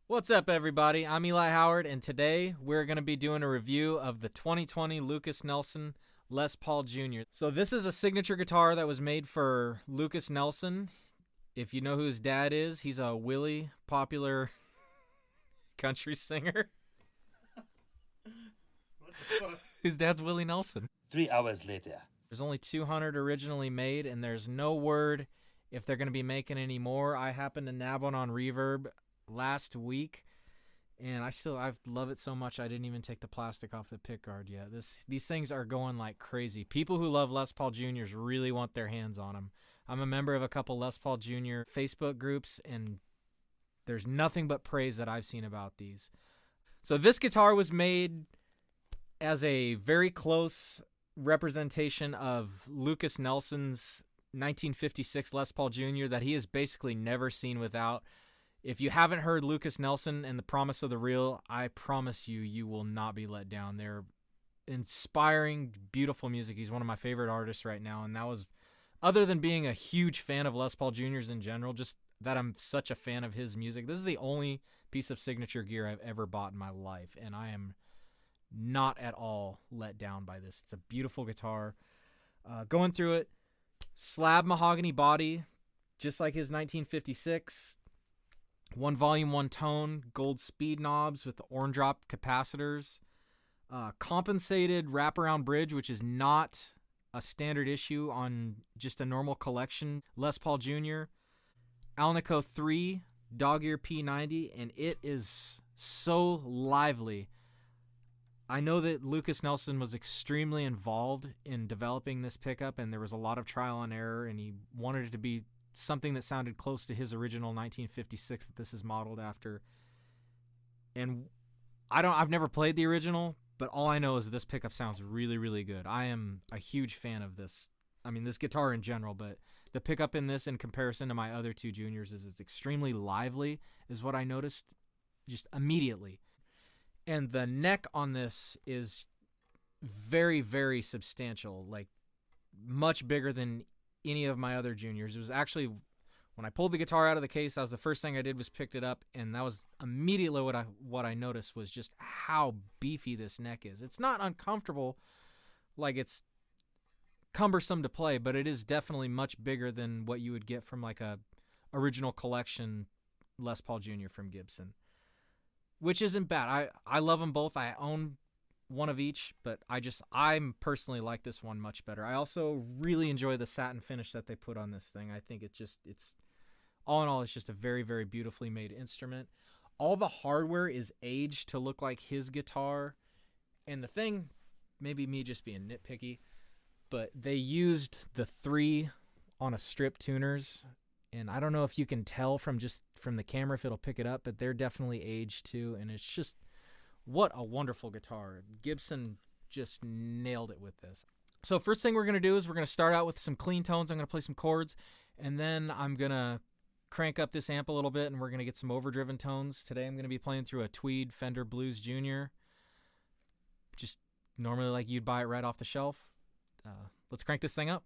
What's up, everybody? I'm Eli Howard, and today we're going to be doing a review of the 2020 Lukas Nelson Les Paul Jr. So this is a signature guitar that was made for Lukas Nelson. If you know who his dad is, he's a really popular country singer. What the fuck? His dad's Willie Nelson. 3 hours later. There's only 200 originally made, and there's no word if they're going to be making any more. I happened to nab one on Reverb last week, and I love it so much I didn't even take the plastic off the pick guard yet. These things are going like crazy. People who love Les Paul Juniors really want their hands on them. I'm a member of a couple Les Paul Jr. Facebook groups, and there's nothing but praise that I've seen about these. So this guitar was made as a very close representation of Lukas Nelson's 1956 Les Paul Jr. that he has basically never seen without. If you haven't heard Lukas Nelson and The Promise of the Real, I promise you will not be let down. They're inspiring, beautiful music. He's one of my favorite artists right now, and that was, other than being a huge fan of Les Paul Jr.'s in general, just that I'm such a fan of his music. This is the only piece of signature gear I've ever bought in my life, and I am not at all let down by this. It's a beautiful guitar. Going through it, slab mahogany body, just like his 1956. One volume, one tone, gold speed knobs with the orange drop capacitors. Compensated wraparound bridge, which is not a standard issue on just a normal collection Les Paul Jr. Alnico 3 dog ear P90, and it is so lively. I know that Lukas Nelson was extremely involved in developing this pickup, and there was a lot of trial and error, and he wanted it to be something that sounded close to his original 1956 that this is modeled after. And I've never played the original, but all I know is this pickup sounds really, really good. I am a huge fan of this. I mean, this guitar in general, but the pickup in this in comparison to my other two juniors is it's extremely lively, is what I noticed just immediately. And the neck on this is very, very substantial, like much bigger than any of my other juniors. It was actually, when I pulled the guitar out of the case, that was the first thing I did was picked it up, and that was immediately what I noticed was just how beefy this neck is. It's not uncomfortable, like it's cumbersome to play, but it is definitely much bigger than what you would get from like a original collection Les Paul Jr. from Gibson. Which isn't bad. I love them both. I own one of each, but I personally like this one much better. I also really enjoy the satin finish that they put on this thing. I think it's all in all, it's just a very, very beautifully made instrument. All the hardware is aged to look like his guitar. And the thing, maybe me just being nitpicky, but they used the 3 on a strip tuners. And I don't know if you can tell from the camera if it'll pick it up, but they're definitely aged too. And it's just, what a wonderful guitar. Gibson just nailed it with this. So first thing we're going to do is we're going to start out with some clean tones. I'm going to play some chords, and then I'm going to crank up this amp a little bit, and we're going to get some overdriven tones. Today I'm going to be playing through a Tweed Fender Blues Junior. Just normally like you'd buy it right off the shelf. Let's crank this thing up.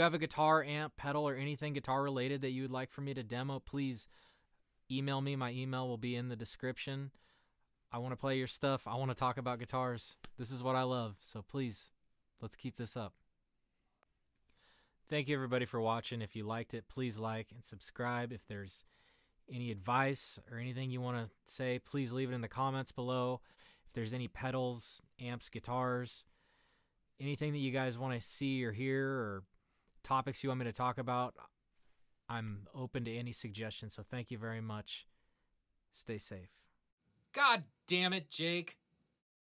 have a guitar, amp, pedal, or anything guitar related that you would like for me to demo, please email me. My email will be in the description. I want to play your stuff. I want to talk about guitars. This is what I love. So please, let's keep this up. Thank you, everybody, for watching. If you liked it, please like and subscribe. If there's any advice or anything you want to say, please leave it in the comments below. If there's any pedals, amps, guitars, anything that you guys want to see or hear, or topics you want me to talk about, I'm open to any suggestions. So thank you very much. Stay safe. God damn it, Jake.